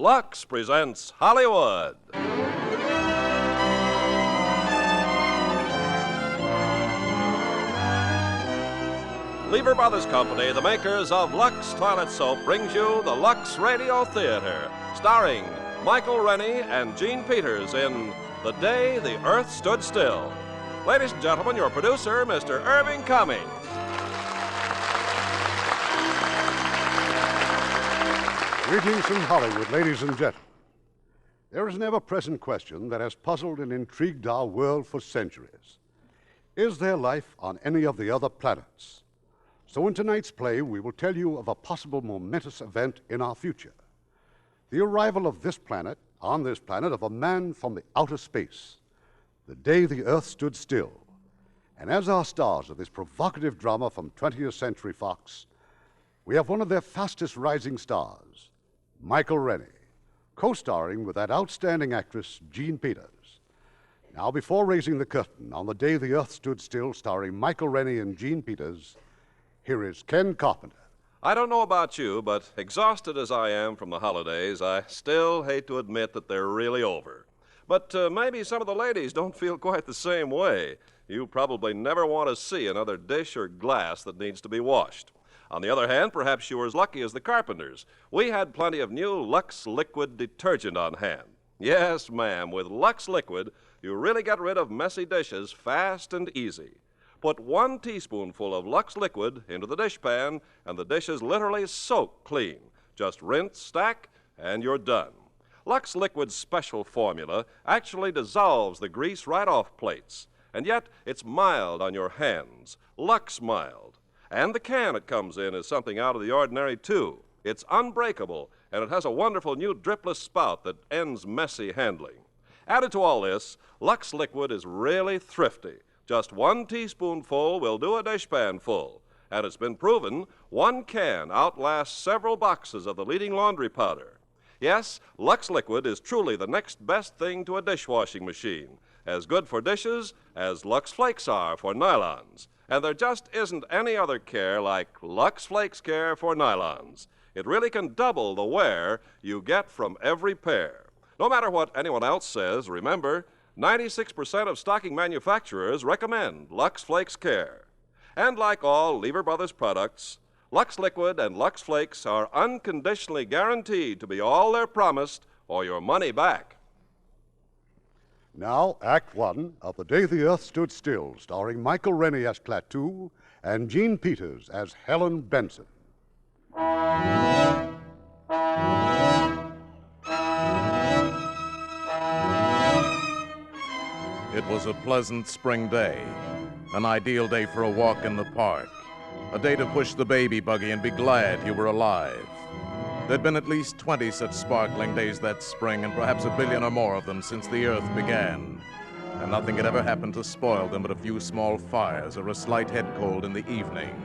Lux presents Hollywood. Lever Brothers Company, the makers of Lux Toilet Soap, brings you the Lux Radio Theater, starring Michael Rennie and Gene Peters in The Day the Earth Stood Still. Ladies and gentlemen, your producer, Mr. Irving Cummings. Greetings from Hollywood, ladies and gentlemen. There is an ever-present question that has puzzled and intrigued our world for centuries. Is there life on any of the other planets? So in tonight's play, we will tell you of a possible momentous event in our future. The arrival of this planet, on this planet, of a man from the outer space. The day the Earth stood still. And as our stars of this provocative drama from 20th Century Fox, we have one of their fastest rising stars, Michael Rennie, co-starring with that outstanding actress, Gene Peters. Now, before raising the curtain on The Day the Earth Stood Still, starring Michael Rennie and Gene Peters, here is Ken Carpenter. I don't know about you, but exhausted as I am from the holidays, I still hate to admit that they're really over. But maybe some of the ladies don't feel quite the same way. You probably never want to see another dish or glass that needs to be washed. On the other hand, perhaps you were as lucky as the Carpenters. We had plenty of new Lux Liquid detergent on hand. Yes, ma'am, with Lux Liquid, you really get rid of messy dishes fast and easy. Put 1 teaspoonful of Lux Liquid into the dishpan, and the dishes literally soak clean. Just rinse, stack, and you're done. Lux Liquid's special formula actually dissolves the grease right off plates, and yet it's mild on your hands, Lux Mild. And the can it comes in is something out of the ordinary, too. It's unbreakable, and it has a wonderful new dripless spout that ends messy handling. Added to all this, Lux Liquid is really thrifty. Just 1 teaspoonful will do a dishpan full. And it's been proven 1 can outlasts several boxes of the leading laundry powder. Yes, Lux Liquid is truly the next best thing to a dishwashing machine. As good for dishes as Lux Flakes are for nylons. And there just isn't any other care like Lux Flakes Care for nylons. It really can double the wear you get from every pair. No matter what anyone else says, remember, 96% of stocking manufacturers recommend Lux Flakes Care. And like all Lever Brothers products, Lux Liquid and Lux Flakes are unconditionally guaranteed to be all they're promised or your money back. Now, Act One of The Day the Earth Stood Still, starring Michael Rennie as Klaatu and Gene Peters as Helen Benson. It was a pleasant spring day, an ideal day for a walk in the park, a day to push the baby buggy and be glad you were alive. There'd been at least 20 such sparkling days that spring, and perhaps 1 billion or more of them since the Earth began. And nothing had ever happened to spoil them but a few small fires, or a slight head cold in the evening,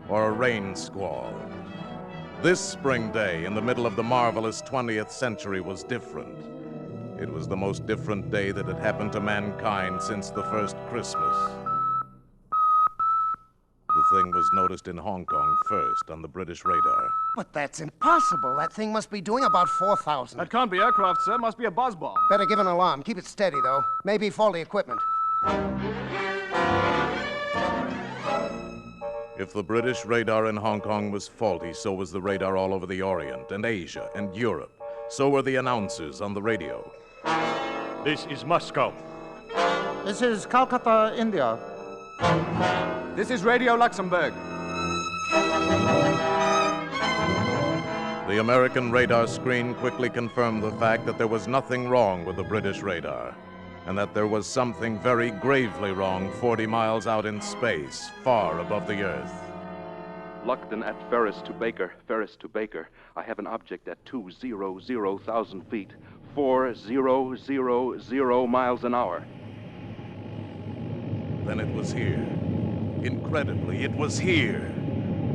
or a rain squall. This spring day, in the middle of the marvelous 20th century, was different. It was the most different day that had happened to mankind since the first Christmas. The thing was noticed in Hong Kong first on the British radar. But that's impossible. That thing must be doing about 4,000. That can't be aircraft, sir. Must be a buzz bomb. Better give an alarm. Keep it steady, though. Maybe faulty equipment. If the British radar in Hong Kong was faulty, so was the radar all over the Orient and Asia and Europe. So were the announcers on the radio. This is Moscow. This is Calcutta, India. This is Radio Luxembourg. The American radar screen quickly confirmed the fact that there was nothing wrong with the British radar, and that there was something very gravely wrong 40 miles out in space, far above the Earth. Luckton at Ferris to Baker, Ferris to Baker. I have an object at 200,000 feet, 4000 miles an hour. Then it was here. Incredibly, it was here.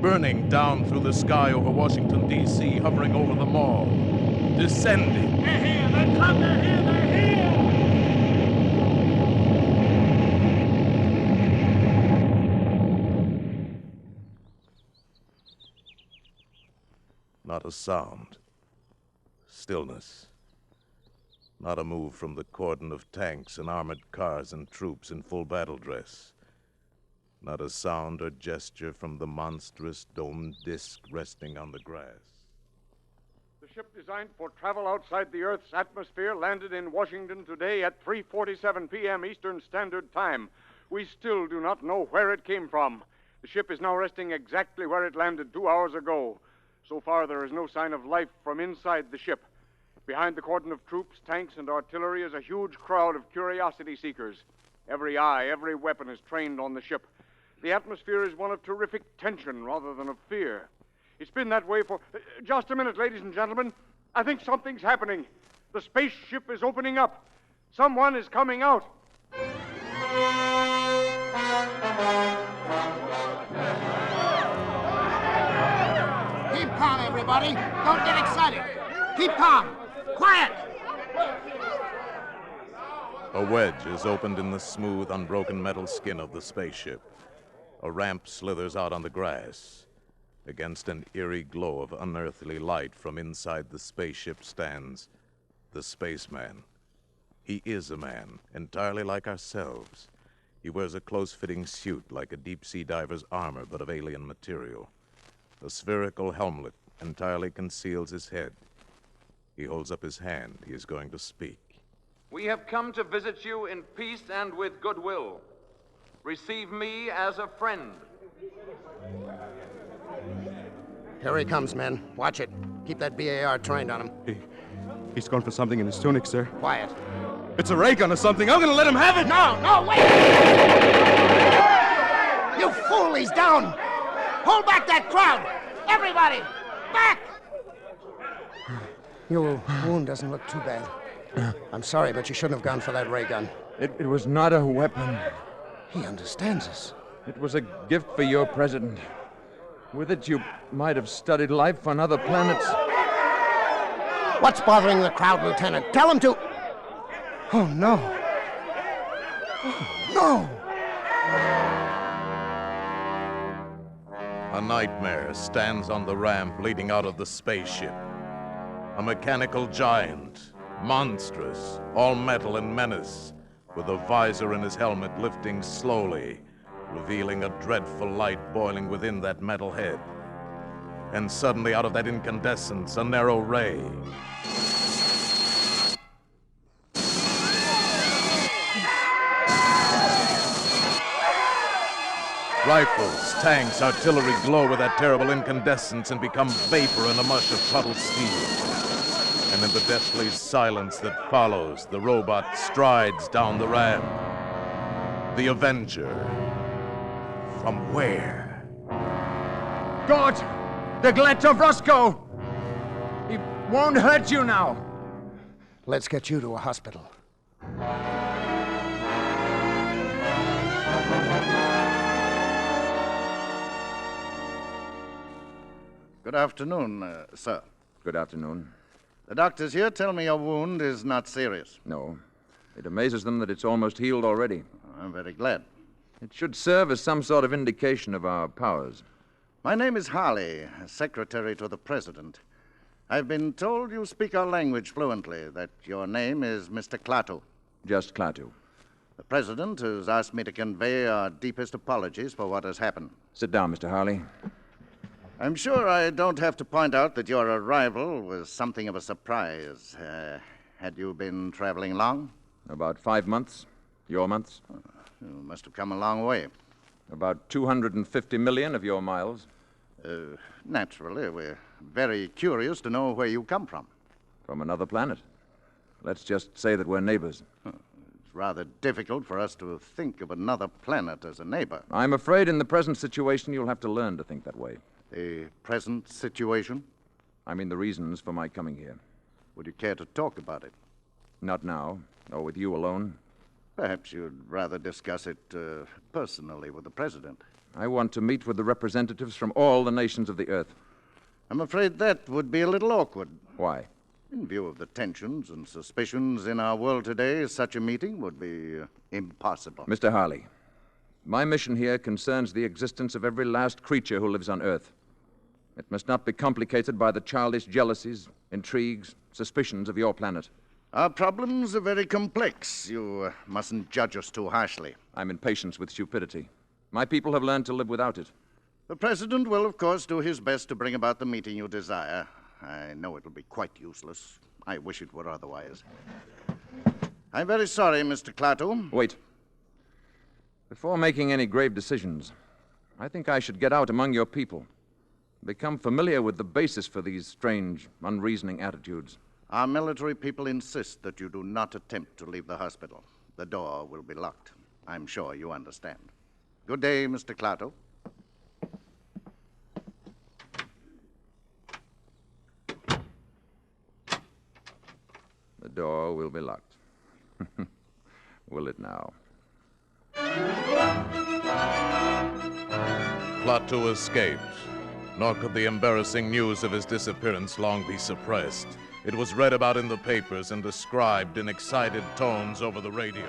Burning down through the sky over Washington, D.C., hovering over the mall. Descending. They're here! They're coming! They're here! They're here! Not a sound. Stillness. Not a move from the cordon of tanks and armored cars and troops in full battle dress. Not a sound or gesture from the monstrous domed disk resting on the grass. The ship designed for travel outside the Earth's atmosphere landed in Washington today at 3:47 p.m. Eastern Standard Time. We still do not know where it came from. The ship is now resting exactly where it landed 2 hours ago. So far, there is no sign of life from inside the ship. Behind the cordon of troops, tanks, and artillery is a huge crowd of curiosity seekers. Every eye, every weapon is trained on the ship. The atmosphere is one of terrific tension rather than of fear. It's been that way for... just a minute, ladies and gentlemen. I think something's happening. The spaceship is opening up. Someone is coming out. Keep calm, everybody. Don't get excited. Keep calm. Quiet! A wedge is opened in the smooth, unbroken metal skin of the spaceship. A ramp slithers out on the grass. Against an eerie glow of unearthly light from inside the spaceship stands the spaceman. He is a man, entirely like ourselves. He wears a close-fitting suit like a deep-sea diver's armor, but of alien material. A spherical helmet entirely conceals his head. He holds up his hand. He is going to speak. We have come to visit you in peace and with goodwill. Receive me as a friend. Here he comes, men. Watch it. Keep that BAR trained on him. He's gone for something in his tunic, sir. Quiet. It's a ray gun or something. I'm gonna let him have it! No, wait! You fool, he's down! Hold back that crowd! Everybody! Back! Your wound doesn't look too bad. I'm sorry, but you shouldn't have gone for that ray gun. It was not a weapon. He understands us. It was a gift for your president. With it, you might have studied life on other planets. What's bothering the crowd, Lieutenant? Tell him to... Oh, no. Oh, no! A nightmare stands on the ramp leading out of the spaceship. A mechanical giant, monstrous, all metal and menace, with a visor in his helmet lifting slowly, revealing a dreadful light boiling within that metal head. And suddenly, out of that incandescence, a narrow ray. Rifles, tanks, artillery glow with that terrible incandescence and become vapor in a mush of puddled steel. And in the deathly silence that follows, the robot strides down the ramp. The Avenger. From where? God! The Glet of Roscoe! He won't hurt you now. Let's get you to a hospital. Good afternoon, sir. Good afternoon. The doctors here tell me your wound is not serious. No. It amazes them that it's almost healed already. I'm very glad. It should serve as some sort of indication of our powers. My name is Harley, secretary to the president. I've been told you speak our language fluently, that your name is Mr. Klaatu. Just Klaatu. The president has asked me to convey our deepest apologies for what has happened. Sit down, Mr. Harley. I'm sure I don't have to point out that your arrival was something of a surprise. Had you been traveling long? About 5 months. Your months? You must have come a long way. About 250 million of your miles. Naturally, we're very curious to know where you come from. From another planet. Let's just say that we're neighbors. It's rather difficult for us to think of another planet as a neighbor. I'm afraid in the present situation you'll have to learn to think that way. The present situation? I mean the reasons for my coming here. Would you care to talk about it? Not now, or with you alone. Perhaps you'd rather discuss it personally with the president. I want to meet with the representatives from all the nations of the Earth. I'm afraid that would be a little awkward. Why? In view of the tensions and suspicions in our world today, such a meeting would be impossible. Mr. Harley, my mission here concerns the existence of every last creature who lives on Earth. It must not be complicated by the childish jealousies, intrigues, suspicions of your planet. Our problems are very complex. You mustn't judge us too harshly. I'm impatient with stupidity. My people have learned to live without it. The President will, of course, do his best to bring about the meeting you desire. I know it'll be quite useless. I wish it were otherwise. I'm very sorry, Mr. Klaatu. Wait. Before making any grave decisions, I think I should get out among your people. Become familiar with the basis for these strange, unreasoning attitudes. Our military people insist that you do not attempt to leave the hospital. The door will be locked. I'm sure you understand. Good day, Mr. Klaatu. The door will be locked. Will it now? Klaatu escaped, nor could the embarrassing news of his disappearance long be suppressed. It was read about in the papers and described in excited tones over the radio.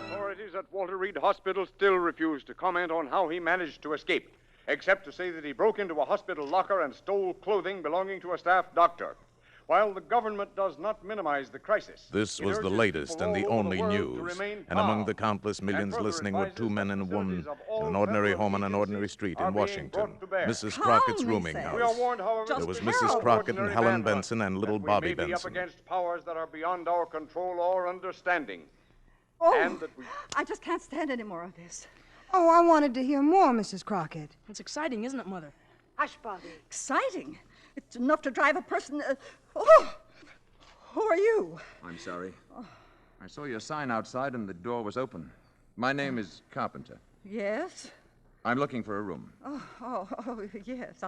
Authorities at Walter Reed Hospital still refuse to comment on how he managed to escape, except to say that he broke into a hospital locker and stole clothing belonging to a staff doctor. While the government does not minimize the crisis, This was the latest and the only news, and among the countless millions listening were two men and a woman in an ordinary home on an ordinary street in Washington, Mrs. Crockett's rooming house. There was Mrs. Crockett and Helen Benson and little Bobby Benson. Benson. Up against powers that are beyond our control or understanding. Oh, And that we... I just can't stand any more of this. Oh, I wanted to hear more, Mrs. Crockett. It's exciting, isn't it, Mother? Hush, Bobby. Exciting. It's enough to drive a person... Oh! Who are you? I'm sorry. I saw your sign outside and the door was open. My name is Carpenter. Yes? I'm looking for a room. Oh, yes.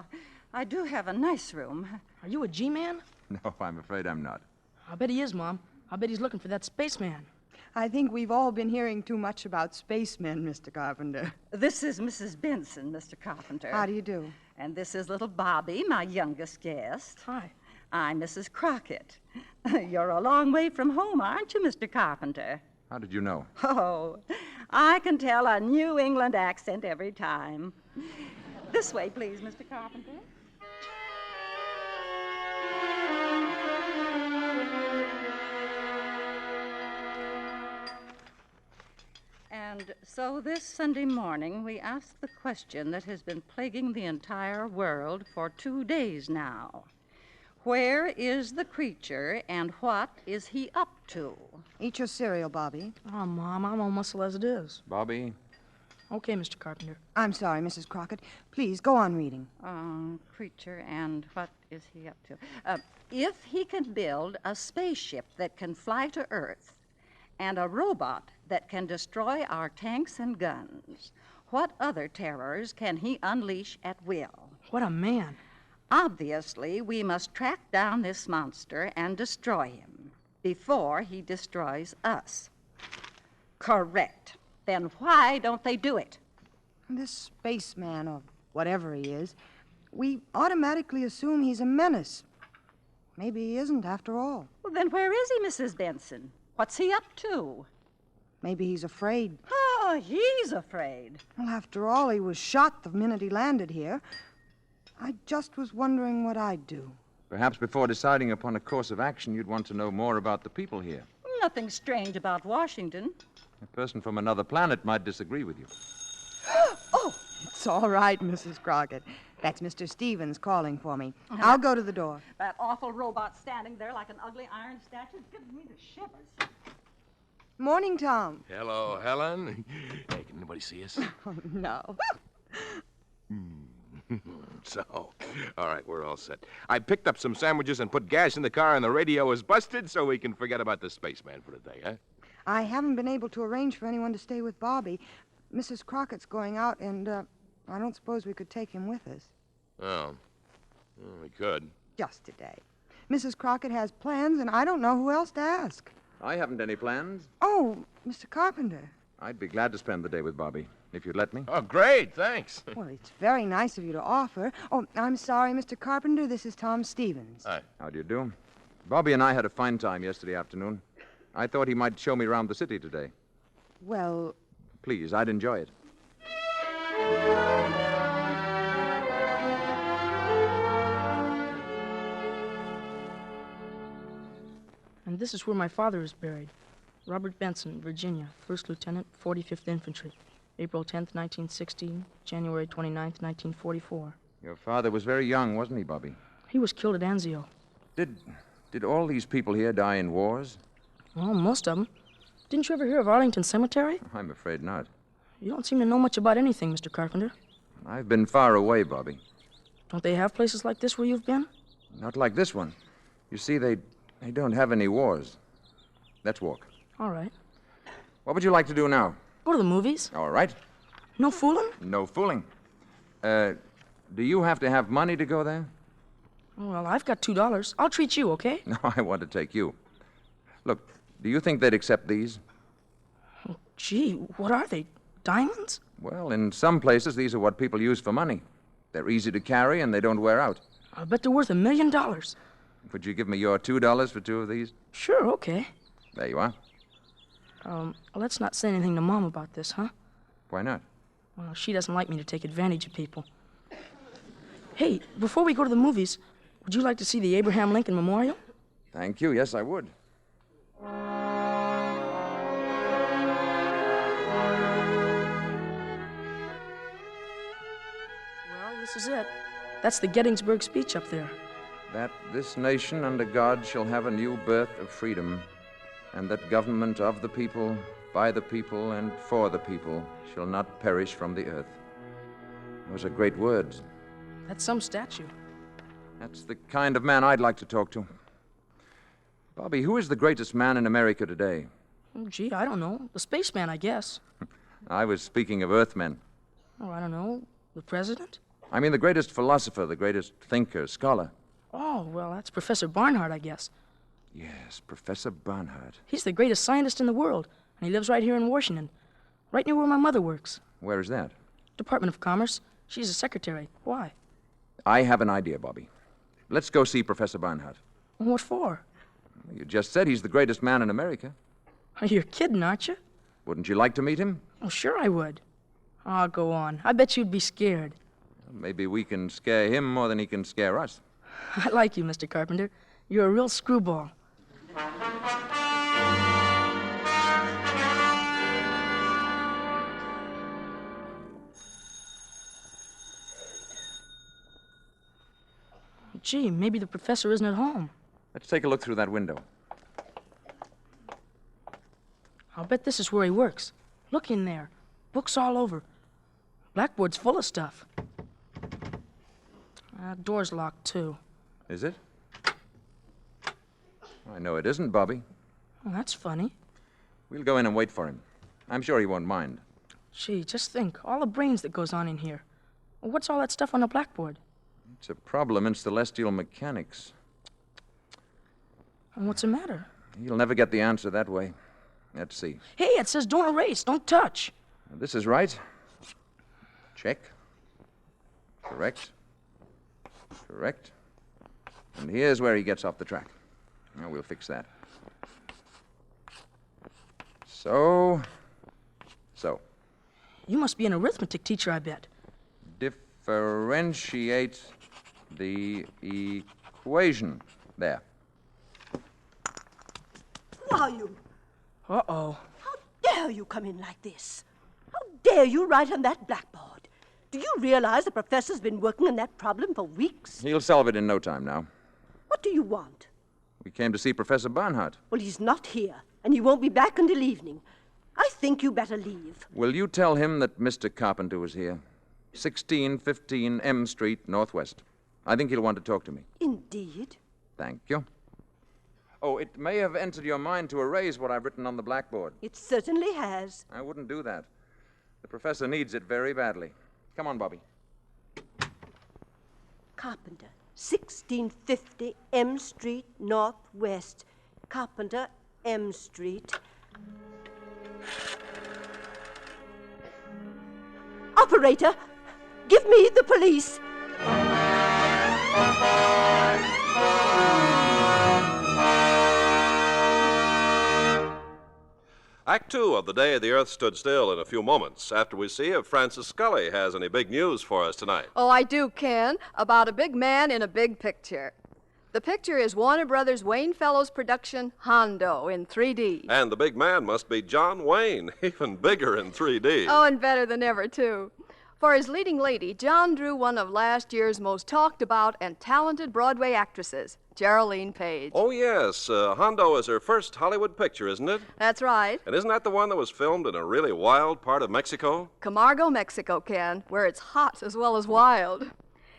I do have a nice room. Are you a G-man? No, I'm afraid I'm not. I bet he is, Mom. I bet he's looking for that spaceman. I think we've all been hearing too much about spacemen, Mr. Carpenter. This is Mrs. Benson, Mr. Carpenter. How do you do? And this is little Bobby, my youngest guest. Hi. I'm Mrs. Crockett. You're a long way from home, aren't you, Mr. Carpenter? How did you know? Oh, I can tell a New England accent every time. This way, please, Mr. Carpenter. And so this Sunday morning, we asked the question that has been plaguing the entire world for 2 days now. Where is the creature, and what is he up to? Eat your cereal, Bobby. Oh, Mom, I'm all muscle as it is. Bobby? Okay, Mr. Carpenter. I'm sorry, Mrs. Crockett. Please, go on reading. Creature, and what is he up to? If he can build a spaceship that can fly to Earth, and a robot that can destroy our tanks and guns, what other terrors can he unleash at will? What a man. Obviously, we must track down this monster and destroy him before he destroys us. Correct. Then why don't they do it? This spaceman, or whatever he is, we automatically assume he's a menace. Maybe he isn't after all. Well, then where is he, Mrs. Benson? What's he up to? Maybe he's afraid. Oh, he's afraid. Well, after all, he was shot the minute he landed here. I just was wondering what I'd do. Perhaps before deciding upon a course of action, you'd want to know more about the people here. Nothing strange about Washington. A person from another planet might disagree with you. Oh, it's all right, Mrs. Crockett. That's Mr. Stevens calling for me. I'll go to the door. That awful robot standing there like an ugly iron statue is giving me the shivers. Morning, Tom. Hello, Helen. Hey, can anybody see us? Oh, no. So, all right, we're all set. I picked up some sandwiches and put gas in the car, and the radio is busted, so we can forget about the spaceman for the day, huh? I haven't been able to arrange for anyone to stay with Bobby. Mrs. Crockett's going out, and I don't suppose we could take him with us. Oh, we could. Just today. Mrs. Crockett has plans, and I don't know who else to ask. I haven't any plans. Oh, Mr. Carpenter. I'd be glad to spend the day with Bobby, if you'd let me. Oh, great, thanks. Well, it's very nice of you to offer. Oh, I'm sorry, Mr. Carpenter. This is Tom Stevens. Hi. How do you do? Bobby and I had a fine time yesterday afternoon. I thought he might show me around the city today. Well... Please, I'd enjoy it. And this is where my father is buried. Robert Benson, Virginia, 1st Lieutenant, 45th Infantry. April 10th, 1916, January 29th, 1944. Your father was very young, wasn't he, Bobby? He was killed at Anzio. Did all these people here die in wars? Well, most of them. Didn't you ever hear of Arlington Cemetery? I'm afraid not. You don't seem to know much about anything, Mr. Carpenter. I've been far away, Bobby. Don't they have places like this where you've been? Not like this one. You see, they don't have any wars. Let's walk. All right. What would you like to do now? Go to the movies. All right. No fooling? No fooling. Do you have to have money to go there? Well, I've got $2. I'll treat you, okay? No, I want to take you. Look, do you think they'd accept these? Oh, gee, what are they? Diamonds? Well, in some places, these are what people use for money. They're easy to carry and they don't wear out. I bet they're worth $1 million. Would you give me your $2 for 2 of these? Sure, okay. There you are. Let's not say anything to Mom about this, huh? Why not? Well, she doesn't like me to take advantage of people. Hey, before we go to the movies, would you like to see the Abraham Lincoln Memorial? Thank you. Yes, I would. Well, this is it. That's the Gettysburg speech up there. That this nation under God shall have a new birth of freedom, and that government of the people, by the people, and for the people shall not perish from the earth. Those are great words. That's some statue. That's the kind of man I'd like to talk to. Bobby, who is the greatest man in America today? Oh, gee, I don't know. The spaceman, I guess. I was speaking of Earthmen. Oh, I don't know. The president? I mean the greatest philosopher, the greatest thinker, scholar. Oh, well, that's Professor Barnhart, I guess. Yes, Professor Barnhart. He's the greatest scientist in the world, and he lives right here in Washington, right near where my mother works. Where is that? Department of Commerce. She's a secretary. Why? I have an idea, Bobby. Let's go see Professor Barnhart. What for? You just said he's the greatest man in America. You're kidding, aren't you? Wouldn't you like to meet him? Oh, sure I would. Oh, go on. I bet you'd be scared. Maybe we can scare him more than he can scare us. I like you, Mr. Carpenter. You're a real screwball. Gee, maybe the professor isn't at home. Let's take a look through that window. I'll bet this is where he works. Look in there. Books all over. Blackboard's full of stuff. That door's locked, too. Is it? I know it isn't, Bobby. Well, that's funny. We'll go in and wait for him. I'm sure he won't mind. Gee, just think. All the brains that goes on in here. What's all that stuff on the blackboard? It's a problem in celestial mechanics. And what's the matter? You'll never get the answer that way. Let's see. Hey, it says don't erase, don't touch. This is right. Check. Correct. Correct. And here's where he gets off the track. Now we'll fix that. So. You must be an arithmetic teacher, I bet. Differentiate the equation. There. Who are you? Uh-oh. How dare you come in like this? How dare you write on that blackboard? Do you realize the professor's been working on that problem for weeks? He'll solve it in no time now. What do you want? We came to see Professor Barnhart. Well, he's not here, and he won't be back until evening. I think you better leave. Will you tell him that Mr. Carpenter was here? 1615 M Street, Northwest. I think he'll want to talk to me. Indeed. Thank you. Oh, it may have entered your mind to erase what I've written on the blackboard. It certainly has. I wouldn't do that. The professor needs it very badly. Come on, Bobby. Carpenter, 1650 M Street, Northwest. Carpenter, M Street. Operator, give me the police. Act 2 of The Day the Earth Stood Still in a few moments after we see if Francis Scully has any big news for us tonight. Oh, I do, Ken, about a big man in a big picture. The picture is Warner Brothers' Wayne Fellows production, Hondo, in 3D. And the big man must be John Wayne, even bigger in 3D. Oh, and better than ever, too. For his leading lady, John drew one of last year's most talked about and talented Broadway actresses, Geraldine Page. Oh, yes. Hondo is her first Hollywood picture, isn't it? That's right. And isn't that the one that was filmed in a really wild part of Mexico? Camargo, Mexico, Ken, where it's hot as well as wild.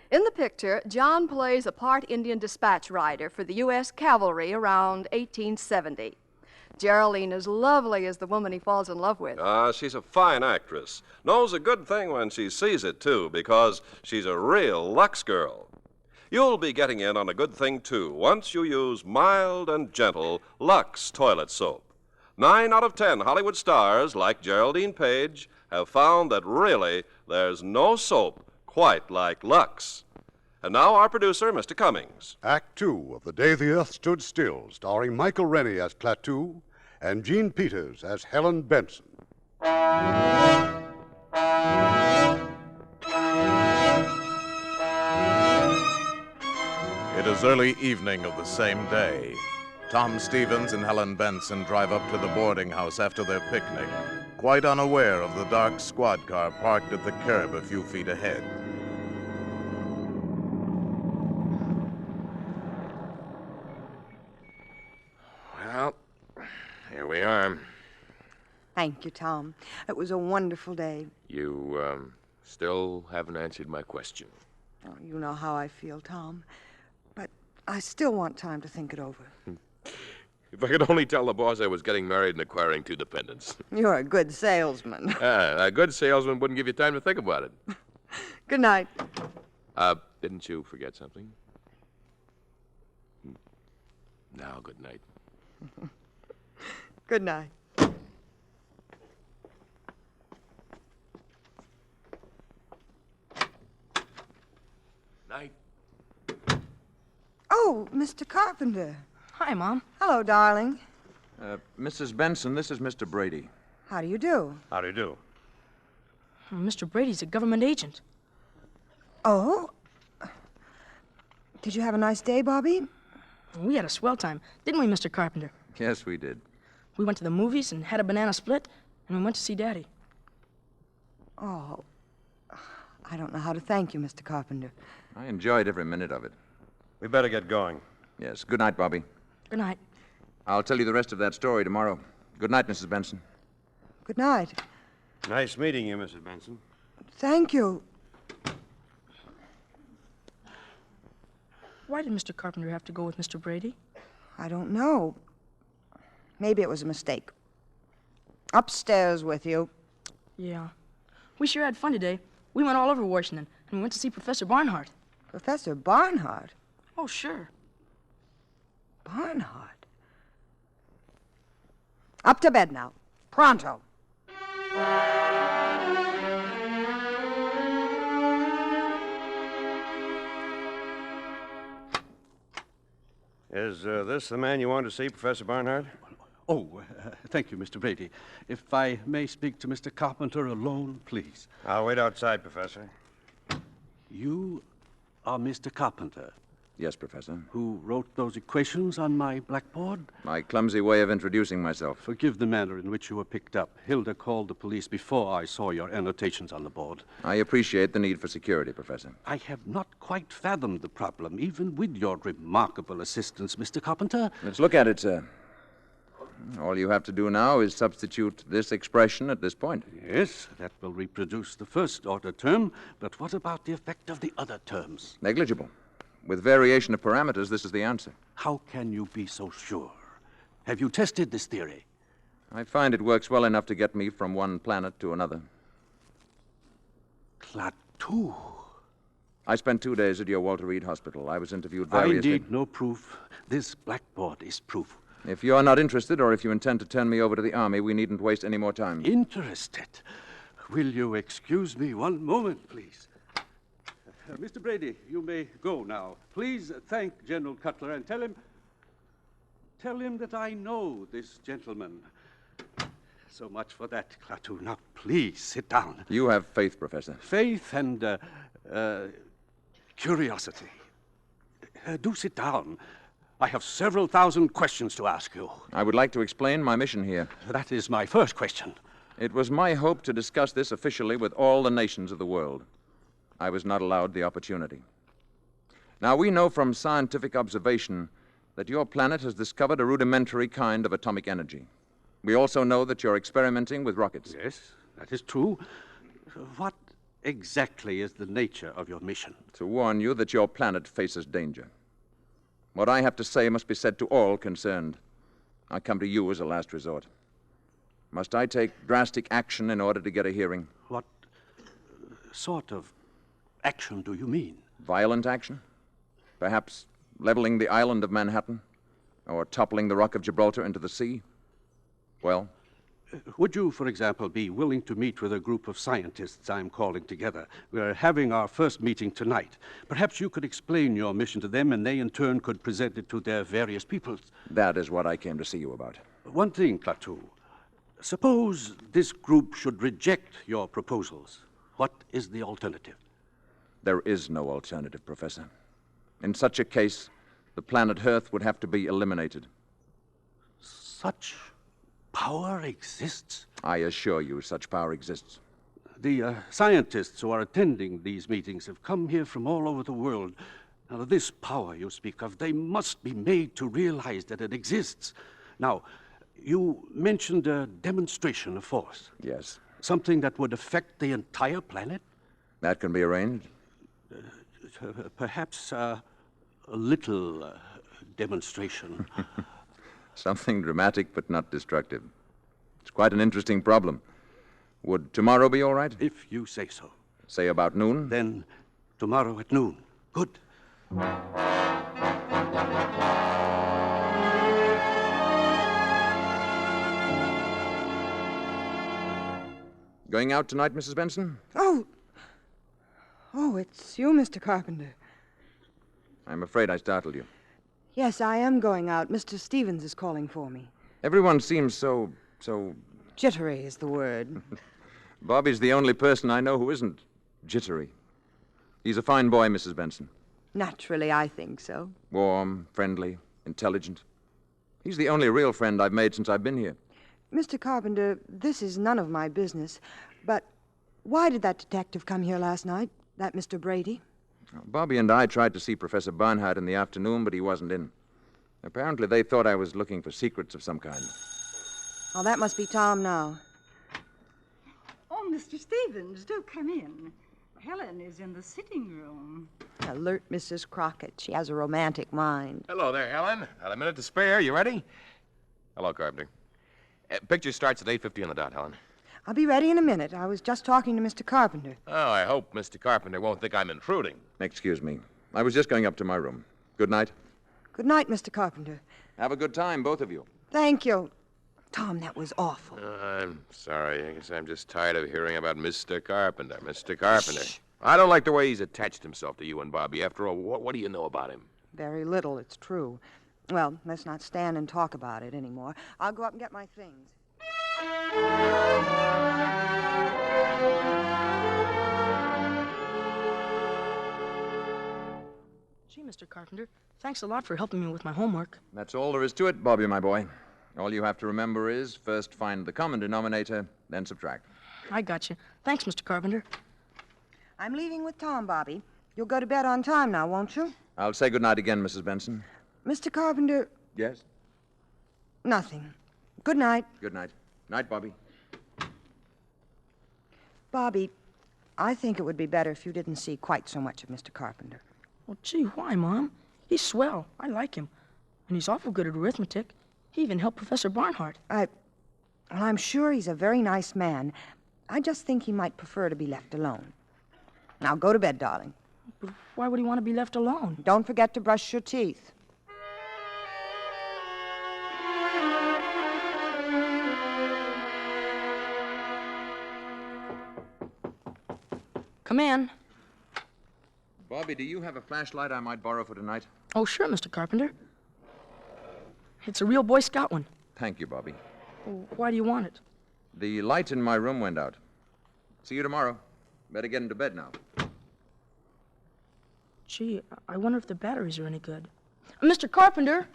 In the picture, John plays a part Indian dispatch rider for the U.S. Cavalry around 1870. Geraldine is lovely as the woman he falls in love with. She's a fine actress. Knows a good thing when she sees it, too, because she's a real Lux girl. You'll be getting in on a good thing, too, once you use mild and gentle Lux toilet soap. 9 out of 10 Hollywood stars, like Geraldine Page, have found that really there's no soap quite like Lux. And now our producer, Mr. Cummings. Act 2 of The Day the Earth Stood Still, starring Michael Rennie as Klaatu and Jean Peters as Helen Benson. It is early evening of the same day. Tom Stevens and Helen Benson drive up to the boarding house after their picnic, quite unaware of the dark squad car parked at the curb a few feet ahead. Well, here we are. Thank you, Tom. It was a wonderful day. You, still haven't answered my question. Oh, you know how I feel, Tom. But I still want time to think it over. If I could only tell the boss I was getting married and acquiring 2 dependents. You're a good salesman. A good salesman wouldn't give you time to think about it. Good night. Didn't you forget something? Now, good night. Good night. Night. Oh, Mr. Carpenter. Hi, Mom. Hello, darling. Mrs. Benson, this is Mr. Brady. How do you do? How do you do? Mr. Brady's a government agent. Oh? Did you have a nice day, Bobby? We had a swell time, didn't we, Mr. Carpenter? Yes, we did. We went to the movies and had a banana split, and we went to see Daddy. Oh, I don't know how to thank you, Mr. Carpenter. I enjoyed every minute of it. We better get going. Yes. Good night, Bobby. Good night. I'll tell you the rest of that story tomorrow. Good night, Mrs. Benson. Good night. Nice meeting you, Mrs. Benson. Thank you. Why did Mr. Carpenter have to go with Mr. Brady? I don't know. Maybe it was a mistake. Upstairs with you. Yeah. We sure had fun today. We went all over Washington, and we went to see Professor Barnhart. Professor Barnhart? Oh, sure. Barnhart? Up to bed now. Pronto. Is this the man you wanted to see, Professor Barnhart? Oh, thank you, Mr. Brady. If I may speak to Mr. Carpenter alone, please. I'll wait outside, Professor. You are Mr. Carpenter? Yes, Professor. Who wrote those equations on my blackboard? My clumsy way of introducing myself. Forgive the manner in which you were picked up. Hilda called the police before I saw your annotations on the board. I appreciate the need for security, Professor. I have not quite fathomed the problem, even with your remarkable assistance, Mr. Carpenter. Let's look at it, sir. All you have to do now is substitute this expression at this point. Yes, that will reproduce the first-order term, but what about the effect of the other terms? Negligible. With variation of parameters, this is the answer. How can you be so sure? Have you tested this theory? I find it works well enough to get me from one planet to another. Klaatu. I spent 2 days at your Walter Reed Hospital. I was interviewed variously. I need no proof. This blackboard is proof. If you're not interested, or if you intend to turn me over to the Army, we needn't waste any more time. Interested? Will you excuse me one moment, please? Mr. Brady, you may go now. Please thank General Cutler and tell him that I know this gentleman. So much for that, Klaatu. Now, please sit down. You have faith, Professor. Faith and curiosity. Do sit down. I have several thousand questions to ask you. I would like to explain my mission here. That is my first question. It was my hope to discuss this officially with all the nations of the world. I was not allowed the opportunity. Now, we know from scientific observation that your planet has discovered a rudimentary kind of atomic energy. We also know that you're experimenting with rockets. Yes, that is true. What exactly is the nature of your mission? To warn you that your planet faces danger. What I have to say must be said to all concerned. I come to you as a last resort. Must I take drastic action in order to get a hearing? What sort of action do you mean? Violent action? Perhaps leveling the island of Manhattan? Or toppling the Rock of Gibraltar into the sea? Well? Would you, for example, be willing to meet with a group of scientists I'm calling together? We're having our first meeting tonight. Perhaps you could explain your mission to them, and they in turn could present it to their various peoples. That is what I came to see you about. One thing, Klaatu. Suppose this group should reject your proposals. What is the alternative? There is no alternative, Professor. In such a case, the planet Earth would have to be eliminated. Such power exists? I assure you, such power exists. The scientists who are attending these meetings have come here from all over the world. Now, this power you speak of, they must be made to realize that it exists. Now, you mentioned a demonstration of force. Yes. Something that would affect the entire planet? That can be arranged. Perhaps a little demonstration. Something dramatic but not destructive. It's quite an interesting problem. Would tomorrow be all right? If you say so. Say about noon? Then tomorrow at noon. Good. Going out tonight, Mrs. Benson? Oh, it's you, Mr. Carpenter. I'm afraid I startled you. Yes, I am going out. Mr. Stevens is calling for me. Everyone seems so... Jittery is the word. Bobby's the only person I know who isn't jittery. He's a fine boy, Mrs. Benson. Naturally, I think so. Warm, friendly, intelligent. He's the only real friend I've made since I've been here. Mr. Carpenter, this is none of my business, but why did that detective come here last night, that Mr. Brady? Bobby and I tried to see Professor Barnhart in the afternoon, but he wasn't in. Apparently, they thought I was looking for secrets of some kind. Oh, that must be Tom now. Oh, Mr. Stevens, do come in. Helen is in the sitting room. Alert Mrs. Crockett. She has a romantic mind. Hello there, Helen. Had a minute to spare. You ready? Hello, Carpenter. Picture starts at 8:50 on the dot, Helen. I'll be ready in a minute. I was just talking to Mr. Carpenter. Oh, I hope Mr. Carpenter won't think I'm intruding. Excuse me. I was just going up to my room. Good night. Good night, Mr. Carpenter. Have a good time, both of you. Thank you. Tom, that was awful. I'm sorry. I guess I'm just tired of hearing about Mr. Carpenter. Mr. Carpenter. Shh. I don't like the way he's attached himself to you and Bobby. After all, what do you know about him? Very little, it's true. Well, let's not stand and talk about it anymore. I'll go up and get my things. Gee, Mr. Carpenter, thanks a lot for helping me with my homework. That's all there is to it, Bobby, my boy. All you have to remember is first find the common denominator, then subtract. I got you. Thanks, Mr. Carpenter. I'm leaving with Tom, Bobby. You'll go to bed on time now, won't you? I'll say good night again, Mrs. Benson. Mr. Carpenter... Yes? Nothing. Good night. Good night. Night, Bobby. Bobby, I think it would be better if you didn't see quite so much of Mr. Carpenter. Well, gee, why, Mom? He's swell. I like him. And he's awful good at arithmetic. He even helped Professor Barnhart. Well, I'm sure he's a very nice man. I just think he might prefer to be left alone. Now, go to bed, darling. But why would he want to be left alone? Don't forget to brush your teeth. Come in. Bobby, do you have a flashlight I might borrow for tonight? Oh, sure, Mr. Carpenter. It's a real Boy Scout one. Thank you, Bobby. Why do you want it? The light in my room went out. See you tomorrow. Better get into bed now. Gee, I wonder if the batteries are any good. Mr. Carpenter!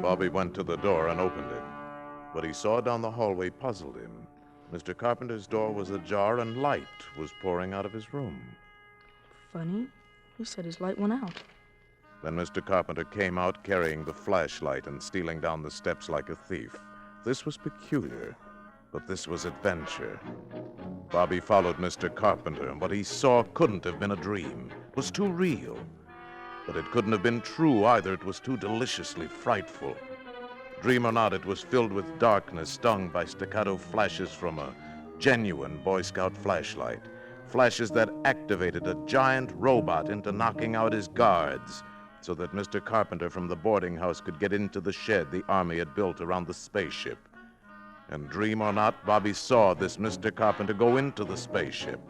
Bobby went to the door and opened it. What he saw down the hallway puzzled him. Mr. Carpenter's door was ajar and light was pouring out of his room. Funny. He said his light went out. Then Mr. Carpenter came out carrying the flashlight and stealing down the steps like a thief. This was peculiar, but this was adventure. Bobby followed Mr. Carpenter, and what he saw couldn't have been a dream. It was too real. But it couldn't have been true either. It was too deliciously frightful. Dream or not, it was filled with darkness, stung by staccato flashes from a genuine Boy Scout flashlight. Flashes that activated a giant robot into knocking out his guards so that Mr. Carpenter from the boarding house could get into the shed the Army had built around the spaceship. And dream or not, Bobby saw this Mr. Carpenter go into the spaceship.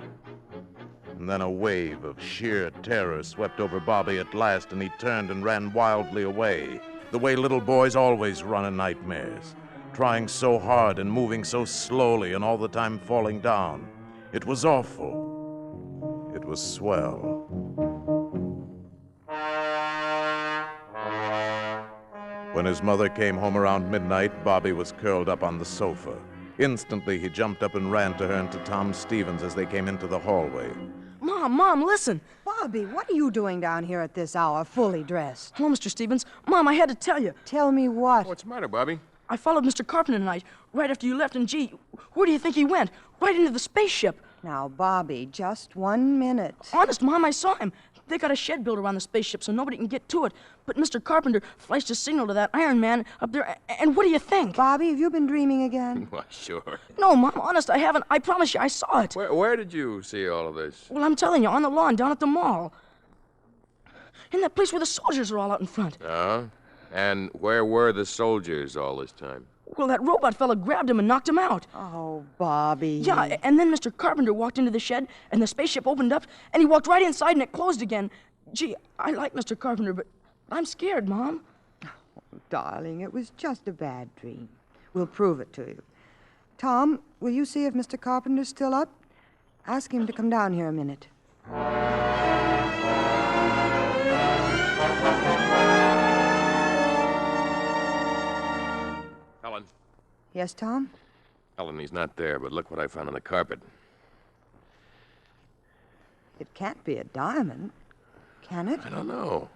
And then a wave of sheer terror swept over Bobby at last, and he turned and ran wildly away, the way little boys always run in nightmares, trying so hard and moving so slowly and all the time falling down. It was awful. It was swell. When his mother came home around midnight, Bobby was curled up on the sofa. Instantly, he jumped up and ran to her and to Tom Stevens as they came into the hallway. Mom, listen. Bobby, what are you doing down here at this hour, fully dressed? Hello, Mr. Stevens. Mom, I had to tell you. Tell me what? What's the matter, Bobby? I followed Mr. Carpenter tonight, right after you left, and gee, where do you think he went? Right into the spaceship. Now, Bobby, just 1 minute. Honest, Mom, I saw him. They got a shed built around the spaceship so nobody can get to it. But Mr. Carpenter flashed a signal to that Iron Man up there, and what do you think? Bobby, have you been dreaming again? Why, sure. No, Mom, honest, I haven't. I promise you, I saw it. Where did you see all of this? Well, I'm telling you, on the lawn down at the mall. In that place where the soldiers are all out in front. Oh? And where were the soldiers all this time? Well, that robot fella grabbed him and knocked him out. Oh, Bobby. Yeah, and then Mr. Carpenter walked into the shed, and the spaceship opened up, and he walked right inside, and it closed again. Gee, I like Mr. Carpenter, but I'm scared, Mom. Oh, darling, it was just a bad dream. We'll prove it to you. Tom, will you see if Mr. Carpenter's still up? Ask him to come down here a minute. Helen. Yes, Tom? Helen, he's not there, but look what I found on the carpet. It can't be a diamond, can it? I don't know.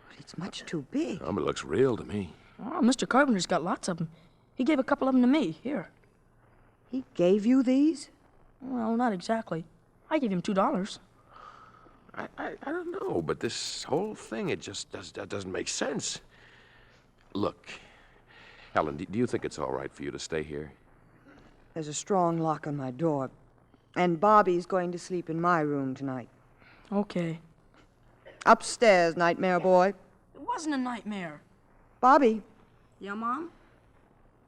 But it's much too big. Oh, but it looks real to me. Oh, Mr. Carpenter's got lots of them. He gave a couple of them to me. Here. He gave you these? Well, not exactly. I gave him $2. I don't know, but this whole thing, it just doesn't make sense. Look, Helen, do you think it's all right for you to stay here? There's a strong lock on my door. And Bobby's going to sleep in my room tonight. Okay. Upstairs, nightmare boy. It wasn't a nightmare. Bobby. Yeah, Mom?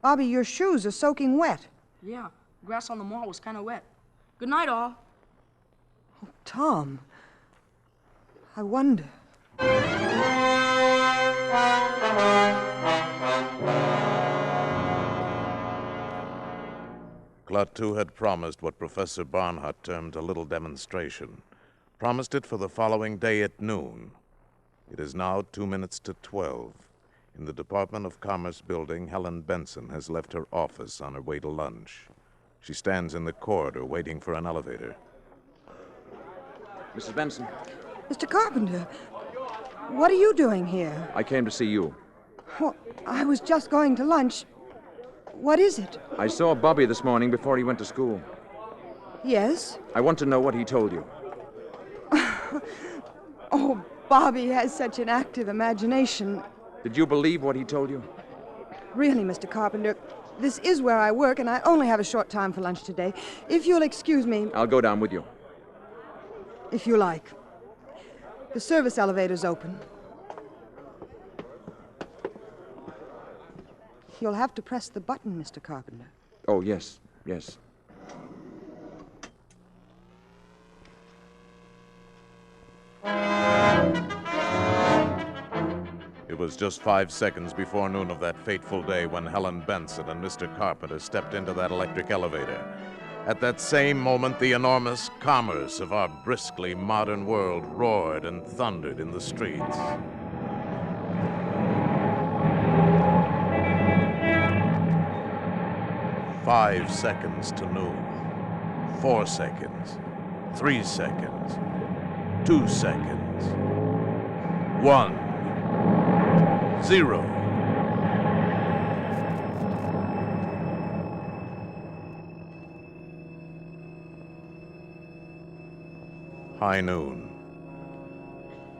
Bobby, your shoes are soaking wet. Yeah, grass on the mall was kind of wet. Good night, all. Oh, Tom. I wonder. Klaatu had promised what Professor Barnhart termed a little demonstration. Promised it for the following day at noon. It is now 2 minutes to 12. In the Department of Commerce building, Helen Benson has left her office on her way to lunch. She stands in the corridor waiting for an elevator. Mrs. Benson. Mr. Carpenter, what are you doing here? I came to see you. Well, I was just going to lunch. What is it? I saw Bobby this morning before he went to school. Yes? I want to know what he told you. Oh, Bobby has such an active imagination. Did you believe what he told you? Really, Mr. Carpenter, this is where I work, and I only have a short time for lunch today. If you'll excuse me... I'll go down with you. If you like. The service elevator's open. You'll have to press the button, Mr. Carpenter. Oh, yes, yes. It was just 5 seconds before noon of that fateful day when Helen Benson and Mr. Carpenter stepped into that electric elevator. At that same moment, the enormous commerce of our briskly modern world roared and thundered in the streets. "5 seconds to noon. 4 seconds. 3 seconds. 2 seconds. 1. 0. High noon.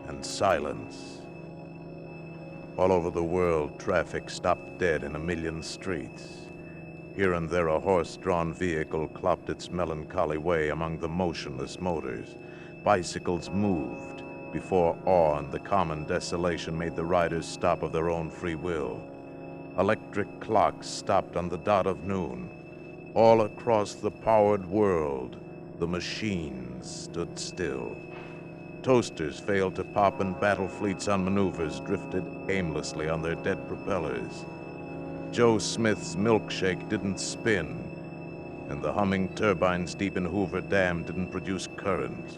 And silence. All over the world, traffic stopped dead in a million streets. Here and there, a horse-drawn vehicle clopped its melancholy way among the motionless motors. Bicycles moved before awe and the common desolation made the riders stop of their own free will. Electric clocks stopped on the dot of noon. All across the powered world, the machines stood still. Toasters failed to pop and battle fleets on maneuvers drifted aimlessly on their dead propellers. Joe Smith's milkshake didn't spin, and the humming turbines deep in Hoover Dam didn't produce current.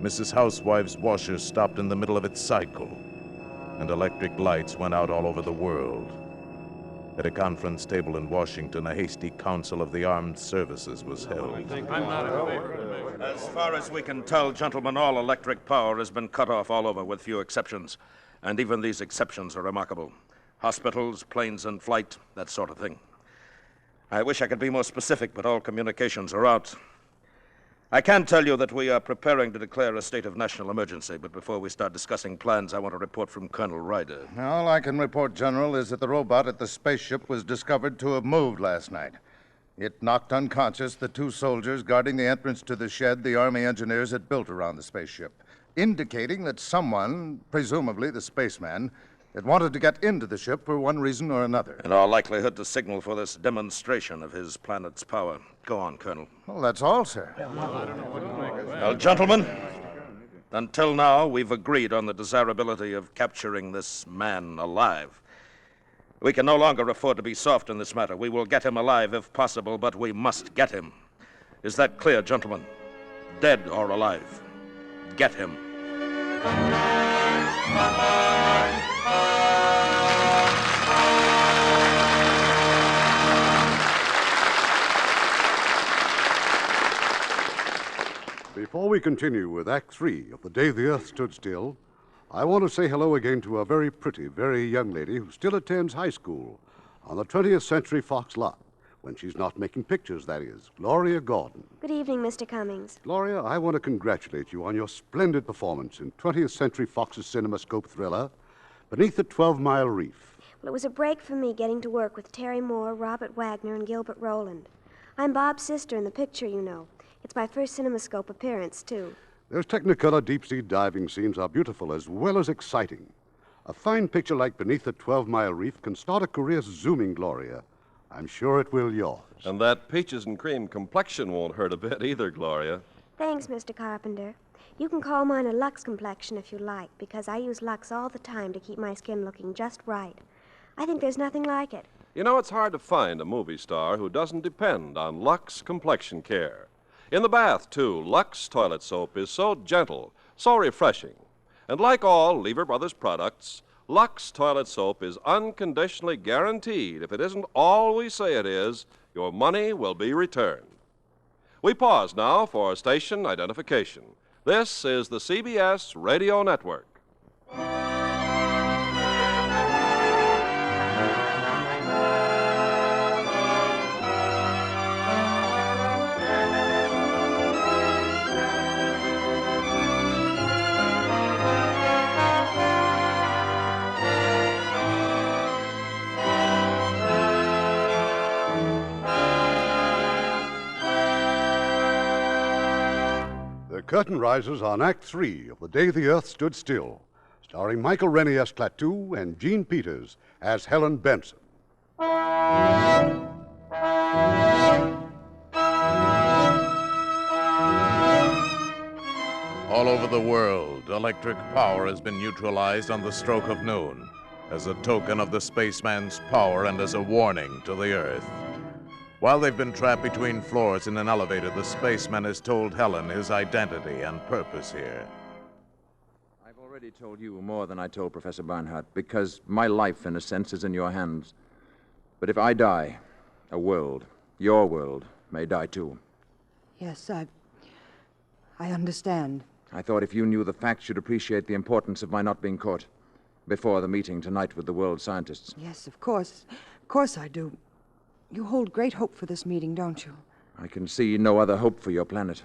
Mrs. Housewife's washer stopped in the middle of its cycle, and electric lights went out all over the world. At a conference table in Washington, a hasty council of the armed services was held. As far as we can tell, gentlemen, all electric power has been cut off all over, with few exceptions. And even these exceptions are remarkable. Hospitals, planes in flight, that sort of thing. I wish I could be more specific, but all communications are out. I can tell you that we are preparing to declare a state of national emergency, but before we start discussing plans, I want a report from Colonel Ryder. All I can report, General, is that the robot at the spaceship was discovered to have moved last night. It knocked unconscious the 2 soldiers guarding the entrance to the shed the Army engineers had built around the spaceship, indicating that someone, presumably the spaceman, had wanted to get into the ship for one reason or another. In all likelihood, to signal for this demonstration of his planet's power. Go on, Colonel. Well, that's all, sir. Well, gentlemen, until now, we've agreed on the desirability of capturing this man alive. We can no longer afford to be soft in this matter. We will get him alive if possible, but we must get him. Is that clear, gentlemen? Dead or alive, get him. Before we continue with Act 3 of The Day the Earth Stood Still, I want to say hello again to a very pretty, very young lady who still attends high school on the 20th Century Fox lot, when she's not making pictures, that is, Gloria Gordon. Good evening, Mr. Cummings. Gloria, I want to congratulate you on your splendid performance in 20th Century Fox's CinemaScope thriller, Beneath the 12-Mile Reef. Well, it was a break for me getting to work with Terry Moore, Robert Wagner, and Gilbert Rowland. I'm Bob's sister in the picture, you know. It's my first CinemaScope appearance, too. Those Technicolor deep-sea diving scenes are beautiful as well as exciting. A fine picture like Beneath the 12-Mile Reef can start a career zooming, Gloria. I'm sure it will yours. And that peaches and cream complexion won't hurt a bit either, Gloria. Thanks, Mr. Carpenter. You can call mine a Lux complexion if you like, because I use Lux all the time to keep my skin looking just right. I think there's nothing like it. You know, it's hard to find a movie star who doesn't depend on Lux complexion care. In the bath, too, Lux toilet soap is so gentle, so refreshing. And like all Lever Brothers products, Lux toilet soap is unconditionally guaranteed. If it isn't all we say it is, your money will be returned. We pause now for station identification. This is the CBS Radio Network. The curtain rises on Act 3 of The Day the Earth Stood Still, starring Michael Rennie as Klaatu and Jean Peters as Helen Benson. All over the world, electric power has been neutralized on the stroke of noon, as a token of the spaceman's power and as a warning to the Earth. While they've been trapped between floors in an elevator, the spaceman has told Helen his identity and purpose here. I've already told you more than I told Professor Barnhart, because my life, in a sense, is in your hands. But if I die, a world, your world, may die too. Yes, I understand. I thought if you knew the facts, you'd appreciate the importance of my not being caught before the meeting tonight with the world scientists. Yes, of course. Of course I do. You hold great hope for this meeting, don't you? I can see no other hope for your planet.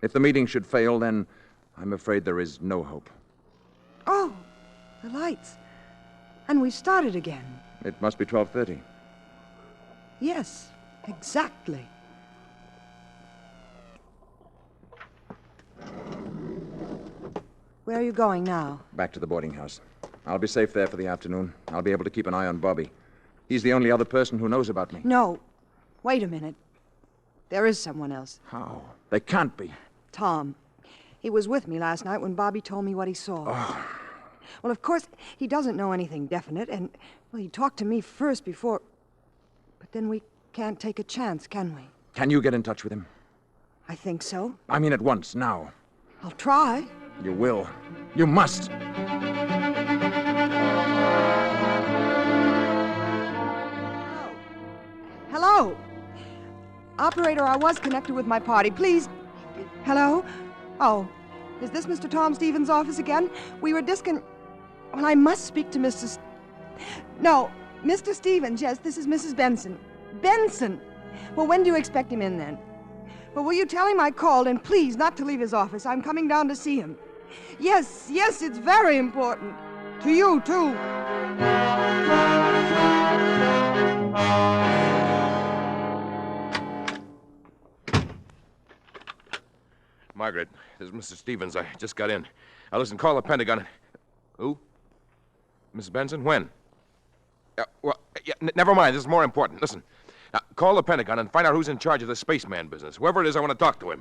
If the meeting should fail, then I'm afraid there is no hope. Oh, the lights. And we've started again. It must be 12:30. Yes, exactly. Where are you going now? Back to the boarding house. I'll be safe there for the afternoon. I'll be able to keep an eye on Bobby. He's the only other person who knows about me. No. Wait a minute. There is someone else. How? They can't be. Tom. He was with me last night when Bobby told me what he saw. Oh. Well, of course, he doesn't know anything definite, and, well, he talked to me first before... But then we can't take a chance, can we? Can you get in touch with him? I think so. I mean at once, now. I'll try. You will. You must. Hello? Operator, I was connected with my party. Please. Hello? Oh, is this Mr. Tom Stevens' office again? We were Well, I must speak to Mr. No, Mr. Stevens. Yes, this is Mrs. Benson. Benson! Well, when do you expect him in, then? Well, will you tell him I called, and please not to leave his office. I'm coming down to see him. Yes, it's very important. To you, too. Margaret, this is Mr. Stevens. I just got in. Now, listen, call the Pentagon. Who? Mrs. Benson? When? Never mind. This is more important. Listen. Now, call the Pentagon and find out who's in charge of the spaceman business. Whoever it is, I want to talk to him.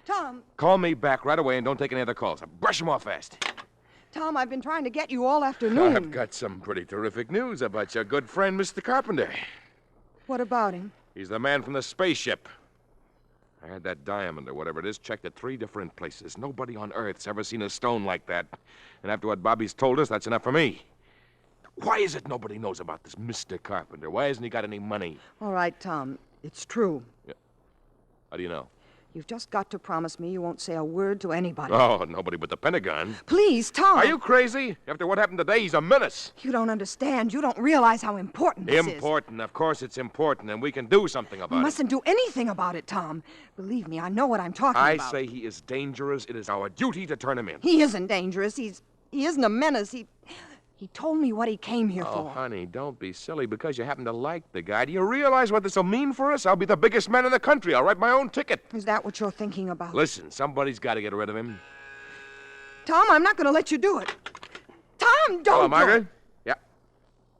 Tom. Call me back right away and don't take any other calls. Brush them off fast. Tom, I've been trying to get you all afternoon. I've got some pretty terrific news about your good friend, Mr. Carpenter. What about him? He's the man from the spaceship. I had that diamond or whatever it is checked at 3 different places. Nobody on Earth's ever seen a stone like that. And after what Bobby's told us, that's enough for me. Why is it nobody knows about this Mr. Carpenter? Why hasn't he got any money? All right, Tom. It's true. Yeah. How do you know? You've just got to promise me you won't say a word to anybody. Oh, nobody but the Pentagon. Please, Tom. Are you crazy? After what happened today, he's a menace. You don't understand. You don't realize how important this is. Important. Of course it's important, and we can do something about it. You mustn't do anything about it, Tom. Believe me, I know what I'm talking about. I say he is dangerous. It is our duty to turn him in. He isn't dangerous. He isn't a menace. He told me what he came here Oh, for. honey, don't be silly because you happen to like the guy. Do you realize what this will mean for us? I'll be the biggest man in the country. I'll write my own ticket. Is that what you're thinking about? Listen, somebody's got to get rid of him. Tom, I'm not going to let you do it. Tom, don't Hello, do Margaret. it. Yeah.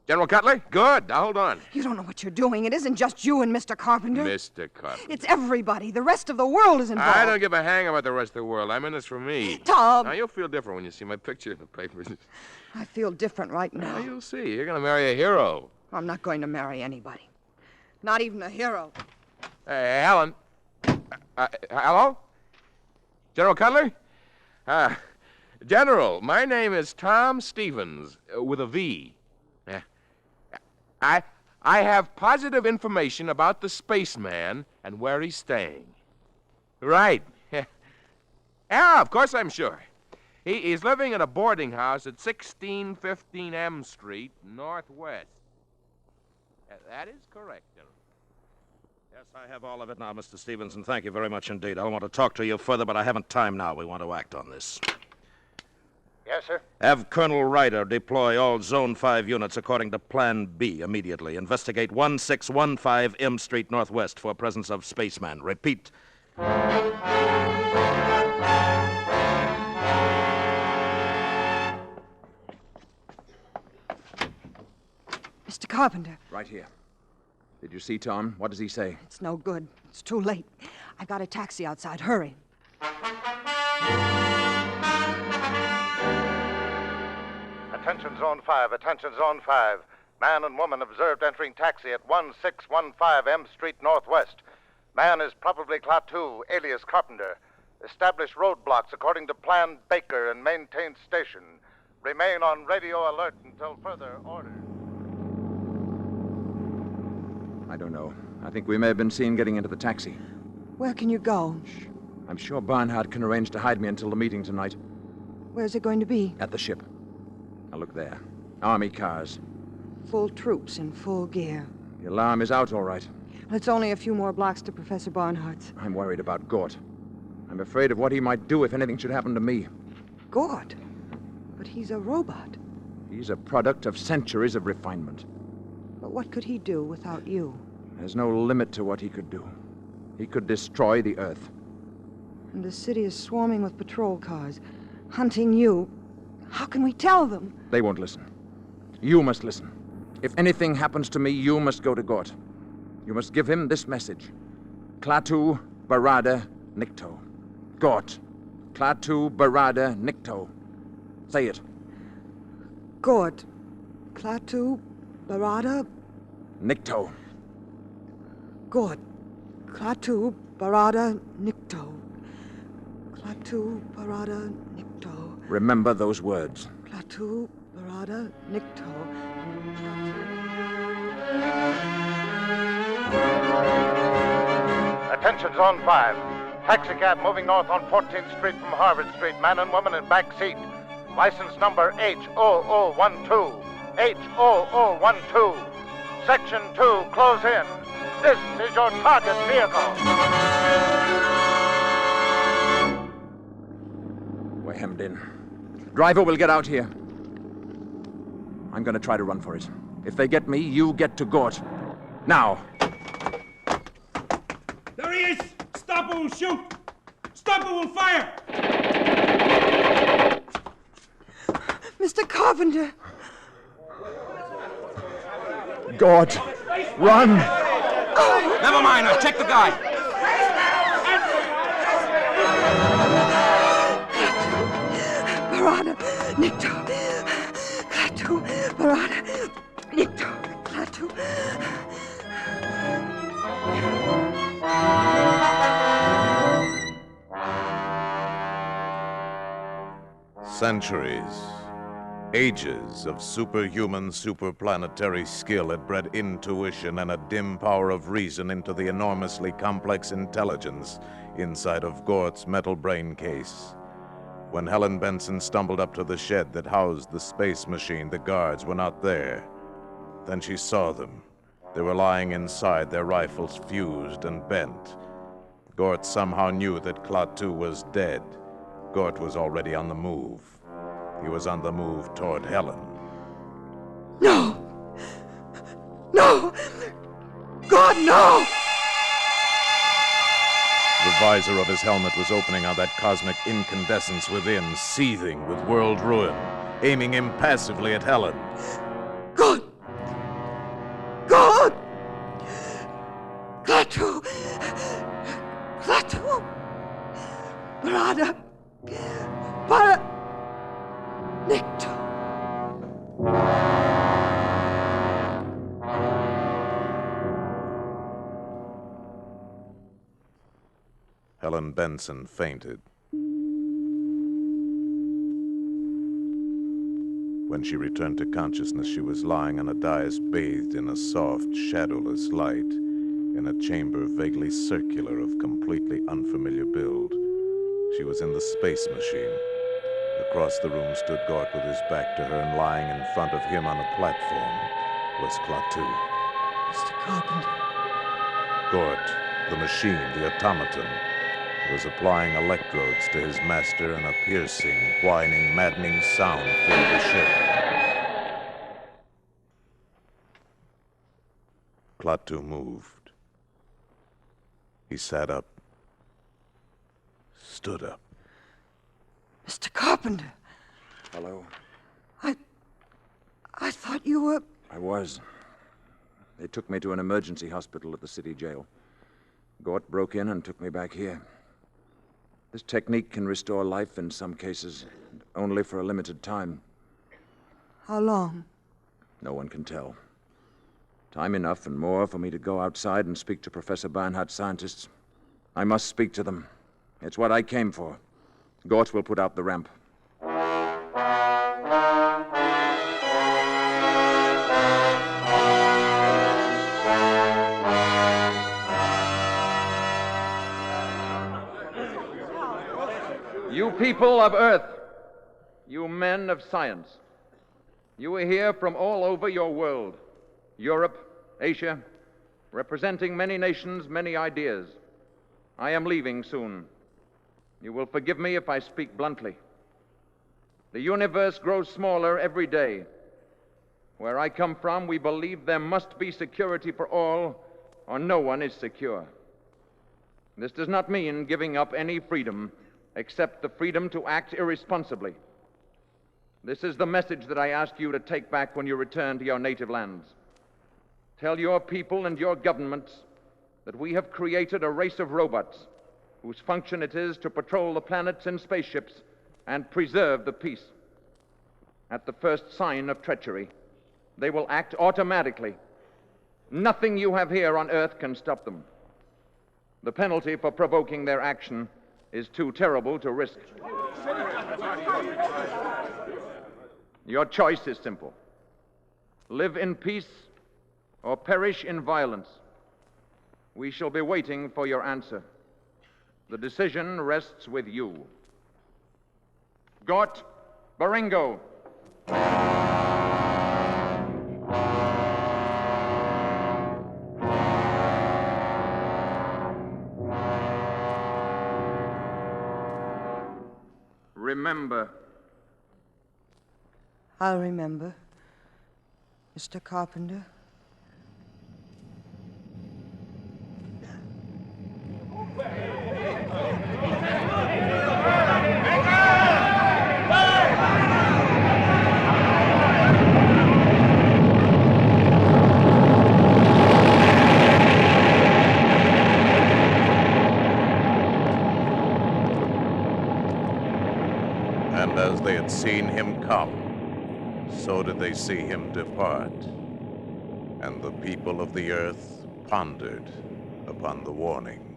General Cutler? Good. Now, hold on. You don't know what you're doing. It isn't just you and Mr. Carpenter. Mr. Carpenter. It's everybody. The rest of the world is involved. I don't give a hang about the rest of the world. I'm in this for me. Tom. Now, you'll feel different when you see my picture in the papers. I feel different right now. Now, you'll see. You're going to marry a hero. I'm not going to marry anybody. Not even a hero. Hey, Helen. Hello? General Cutler? General, my name is Tom Stevens, with a V. I have positive information about the spaceman and where he's staying. Right. Yeah, of course I'm sure. He's living in a boarding house at 1615 M Street, Northwest. That is correct, General. Yes, I have all of it now, Mr. Stevens, and thank you very much indeed. I want to talk to you further, but I haven't time now. We want to act on this. Yes, sir? Have Colonel Ryder deploy all Zone 5 units according to Plan B immediately. Investigate 1615 M Street Northwest for presence of spaceman. Repeat. Mr. Carpenter. Right here. Did you see Tom? What does he say? It's no good. It's too late. I've got a taxi outside. Hurry. Attention Zone 5, attention Zone 5. Man and woman observed entering taxi at 1615 M Street Northwest. Man is probably Klaatu, alias Carpenter. Establish roadblocks according to Plan Baker and maintain station. Remain on radio alert until further order. I don't know. I think we may have been seen getting into the taxi. Where can you go? I'm sure Barnhart can arrange to hide me until the meeting tonight. Where's it going to be? At the ship. Now look there. Army cars. Full troops in full gear. The alarm is out, all right. It's only a few more blocks to Professor Barnhart's. I'm worried about Gort. I'm afraid of what he might do if anything should happen to me. Gort? But he's a robot. He's a product of centuries of refinement. But what could he do without you? There's no limit to what he could do. He could destroy the Earth. And the city is swarming with patrol cars, hunting you. How can we tell them? They won't listen. You must listen. If anything happens to me, you must go to Gort. You must give him this message. Klaatu Barada Nikto. Gort. Klaatu Barada Nikto. Say it. Gort. Klaatu Barada Nikto. Gort. Klaatu Barada Nikto. Klaatu Barada Nikto. Remember those words. Klaatu Barada Nikto. Attention, Zone 5. Taxicab moving north on 14th Street from Harvard Street. Man and woman in back seat. License number H0012. H0012. Section 2, close in. This is your target vehicle. We're hemmed in. Driver will get out here. I'm going to try to run for it. If they get me, you get to Gort. Now. There he is! Stop or we'll shoot! Stop or we'll fire! Mr. Carpenter! Gort! Run! Never mind, I'll check the guy. Barada Nikto. Klaatu Barada Nikto. Klaatu. Centuries, ages of superhuman, superplanetary skill had bred intuition and a dim power of reason into the enormously complex intelligence inside of Gort's metal brain case. When Helen Benson stumbled up to the shed that housed the space machine, the guards were not there. Then she saw them. They were lying inside, their rifles fused and bent. Gort somehow knew that Klaatu was dead. Gort was already on the move. He was on the move toward Helen. No! No! God, no! The visor of his helmet was opening on that cosmic incandescence within, seething with world ruin, aiming impassively at Helen. God! God! Klaatu! Klaatu! Barada! Barada! Nikto! Helen Benson fainted. When she returned to consciousness, she was lying on a dais bathed in a soft, shadowless light, in a chamber vaguely circular of completely unfamiliar build. She was in the space machine. Across the room stood Gort with his back to her, and lying in front of him on a platform was Klaatu. Mr. Carpenter. Gort, the machine, the automaton, was applying electrodes to his master, and a piercing, whining, maddening sound filled the ship. Klaatu moved. He sat up, stood up. Mr. Carpenter. Hello? I thought you were... I was. They took me to an emergency hospital at the city jail. Gort broke in and took me back here. This technique can restore life in some cases, only for a limited time. How long? No one can tell. Time enough and more for me to go outside and speak to Professor Barnhart's scientists. I must speak to them. It's what I came for. Gort will put out the ramp. You people of Earth, you men of science, you are here from all over your world, Europe, Asia, representing many nations, many ideas. I am leaving soon. You will forgive me if I speak bluntly. The universe grows smaller every day. Where I come from, we believe there must be security for all, or no one is secure. This does not mean giving up any freedom, except the freedom to act irresponsibly. This is the message that I ask you to take back when you return to your native lands. Tell your people and your governments that we have created a race of robots whose function it is to patrol the planets in spaceships and preserve the peace. At the first sign of treachery, they will act automatically. Nothing you have here on Earth can stop them. The penalty for provoking their action is too terrible to risk. Your choice is simple. Live in peace or perish in violence. We shall be waiting for your answer. The decision rests with you. Gort Baringo. Remember. I'll remember, Mr. Carpenter. And as they had seen him come, so did they see him depart. And the people of the earth pondered upon the warning.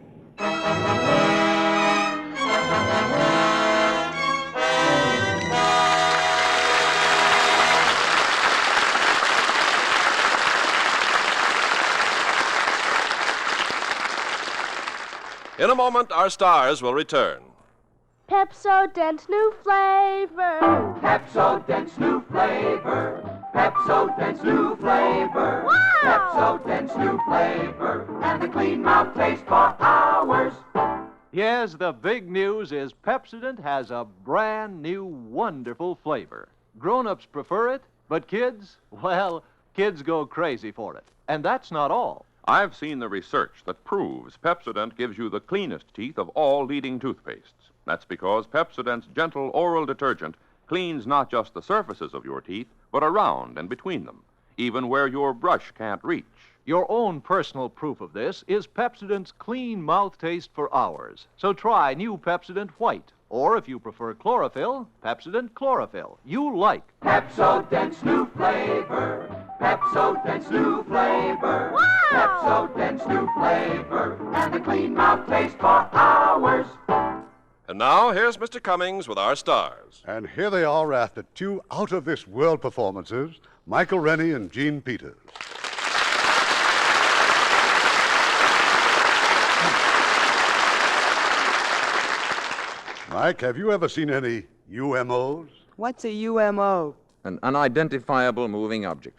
In a moment, our stars will return. Pepsodent's new flavor. Pepsodent's new flavor. Pepsodent's new flavor. Wow! Pepsodent's new flavor. And the clean mouth taste for hours. Yes, the big news is Pepsodent has a brand new wonderful flavor. Grown-ups prefer it, but kids, well, kids go crazy for it. And that's not all. I've seen the research that proves Pepsodent gives you the cleanest teeth of all leading toothpastes. That's because Pepsodent's gentle oral detergent cleans not just the surfaces of your teeth, but around and between them, even where your brush can't reach. Your own personal proof of this is Pepsodent's clean mouth taste for hours. So try new Pepsodent White. Or if you prefer chlorophyll, Pepsodent Chlorophyll. You like Pepsodent's new flavor. Pepsodent's new flavor. Wow! Pepsodent's new flavor. And the clean mouth taste for hours. And now, here's Mr. Cummings with our stars. And here they are after two out-of-this-world performances, Michael Rennie and Gene Peters. Mike, have you ever seen any UMOs? What's a UMO? An unidentifiable moving object.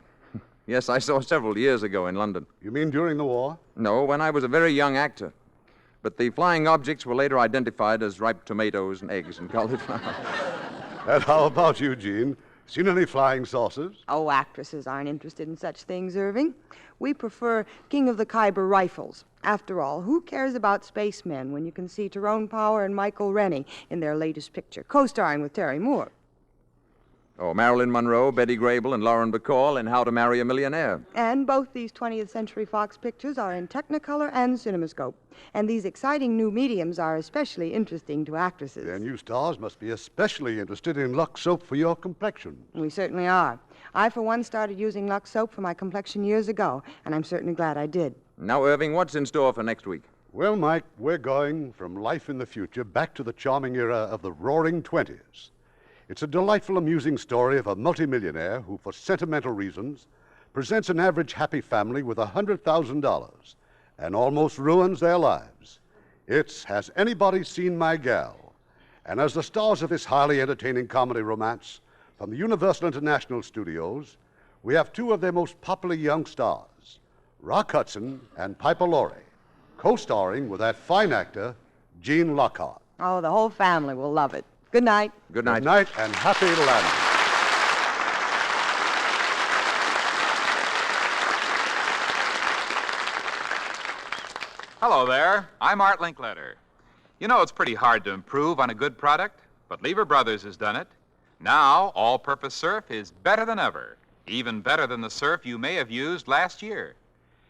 Yes, I saw several years ago in London. You mean during the war? No, when I was a very young actor. But the flying objects were later identified as ripe tomatoes and eggs and cauliflower. And how about you, Gene? Seen any flying saucers? Oh, actresses aren't interested in such things, Irving. We prefer King of the Khyber rifles. After all, who cares about spacemen when you can see Tyrone Power and Michael Rennie in their latest picture, co-starring with Terry Moore? Oh, Marilyn Monroe, Betty Grable, and Lauren Bacall in How to Marry a Millionaire. And both these 20th Century Fox pictures are in Technicolor and CinemaScope. And these exciting new mediums are especially interesting to actresses. Their new stars must be especially interested in Lux soap for your complexion. We certainly are. I, for one, started using Lux soap for my complexion years ago, and I'm certainly glad I did. Now, Irving, what's in store for next week? Well, Mike, we're going from life in the future back to the charming era of the Roaring '20s. It's a delightful, amusing story of a multimillionaire who, for sentimental reasons, presents an average happy family with $100,000 and almost ruins their lives. It's Has Anybody Seen My Gal? And as the stars of this highly entertaining comedy romance from the Universal International Studios, we have two of their most popular young stars, Rock Hudson and Piper Laurie, co-starring with that fine actor, Gene Lockhart. Oh, the whole family will love it. Good night. Good night. Good night and happy landing. Hello there. I'm Art Linkletter. You know, it's pretty hard to improve on a good product, but Lever Brothers has done it. Now, all-purpose surf is better than ever, even better than the surf you may have used last year.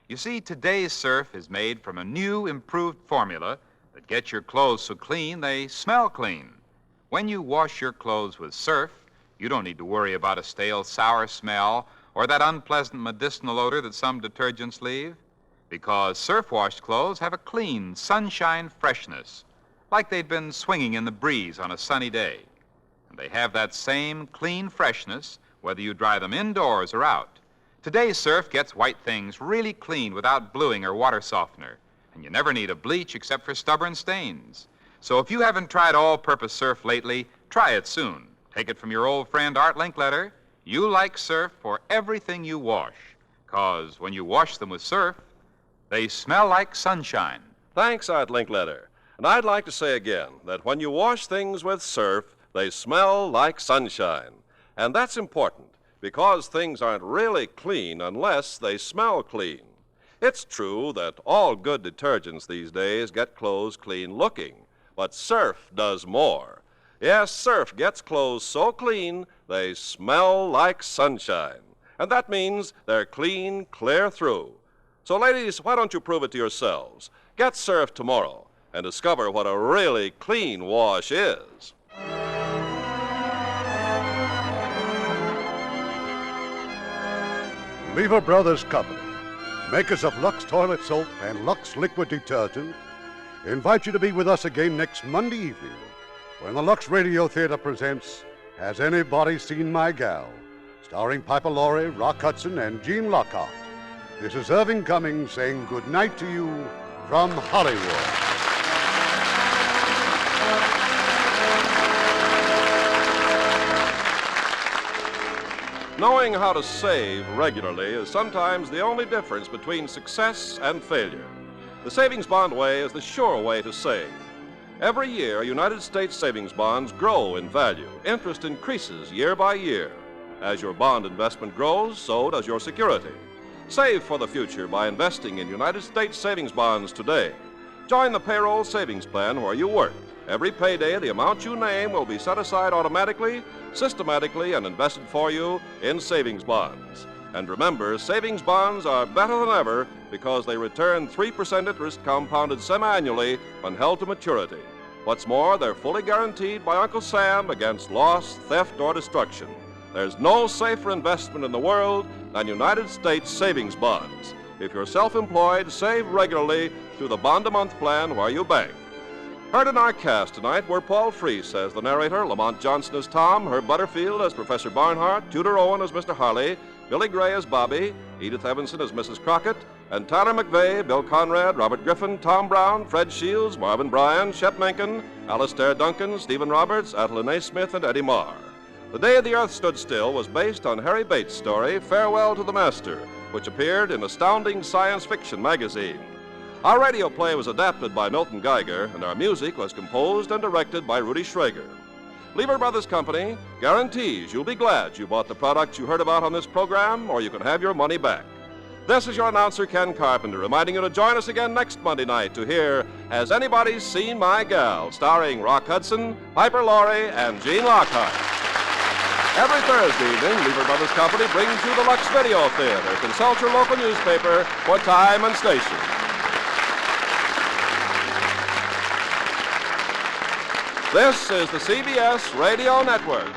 You see, today's surf is made from a new, improved formula that gets your clothes so clean they smell clean. When you wash your clothes with surf, you don't need to worry about a stale, sour smell or that unpleasant medicinal odor that some detergents leave, because surf-washed clothes have a clean, sunshine freshness, like they'd been swinging in the breeze on a sunny day. And they have that same clean freshness whether you dry them indoors or out. Today's surf gets white things really clean without bluing or water softener, and you never need a bleach except for stubborn stains. So if you haven't tried all-purpose surf lately, try it soon. Take it from your old friend Art Linkletter. You like surf for everything you wash, 'cause when you wash them with surf, they smell like sunshine. Thanks, Art Linkletter. And I'd like to say again that when you wash things with surf, they smell like sunshine. And that's important, because things aren't really clean unless they smell clean. It's true that all good detergents these days get clothes clean looking, but Surf does more. Yes, Surf gets clothes so clean they smell like sunshine. And that means they're clean, clear through. So, ladies, why don't you prove it to yourselves? Get Surf tomorrow and discover what a really clean wash is. Lever Brothers Company, makers of Lux Toilet Soap and Lux Liquid Detergent, invite you to be with us again next Monday evening when the Lux Radio Theater presents Has Anybody Seen My Gal? Starring Piper Laurie, Rock Hudson, and Gene Lockhart. This is Irving Cummings saying good night to you from Hollywood. Knowing how to save regularly is sometimes the only difference between success and failure. The Savings Bond way is the sure way to save. Every year, United States savings bonds grow in value. Interest increases year by year. As your bond investment grows, so does your security. Save for the future by investing in United States savings bonds today. Join the payroll savings plan where you work. Every payday, the amount you name will be set aside automatically, systematically, and invested for you in savings bonds. And remember, savings bonds are better than ever because they return 3% interest compounded semi-annually when held to maturity. What's more, they're fully guaranteed by Uncle Sam against loss, theft, or destruction. There's no safer investment in the world than United States savings bonds. If you're self-employed, save regularly through the bond-a-month plan where you bank. Heard in our cast tonight were Paul Freese as the narrator, Lamont Johnson as Tom, Herb Butterfield as Professor Barnhart, Tudor Owen as Mr. Harley, Billy Gray as Bobby, Edith Evanson as Mrs. Crockett, and Tyler McVeigh, Bill Conrad, Robert Griffin, Tom Brown, Fred Shields, Marvin Bryan, Shep Menken, Alastair Duncan, Stephen Roberts, Adeline A. Smith, and Eddie Marr. The Day the Earth Stood Still was based on Harry Bates' story, Farewell to the Master, which appeared in Astounding Science Fiction magazine. Our radio play was adapted by Milton Geiger, and our music was composed and directed by Rudy Schrager. Lever Brothers Company guarantees you'll be glad you bought the products you heard about on this program, or you can have your money back. This is your announcer, Ken Carpenter, reminding you to join us again next Monday night to hear Has Anybody Seen My Gal? Starring Rock Hudson, Piper Laurie, and Gene Lockhart. Every Thursday evening, Lever Brothers Company brings you the Lux Video Theater. Consult your local newspaper for time and station. This is the CBS Radio Network.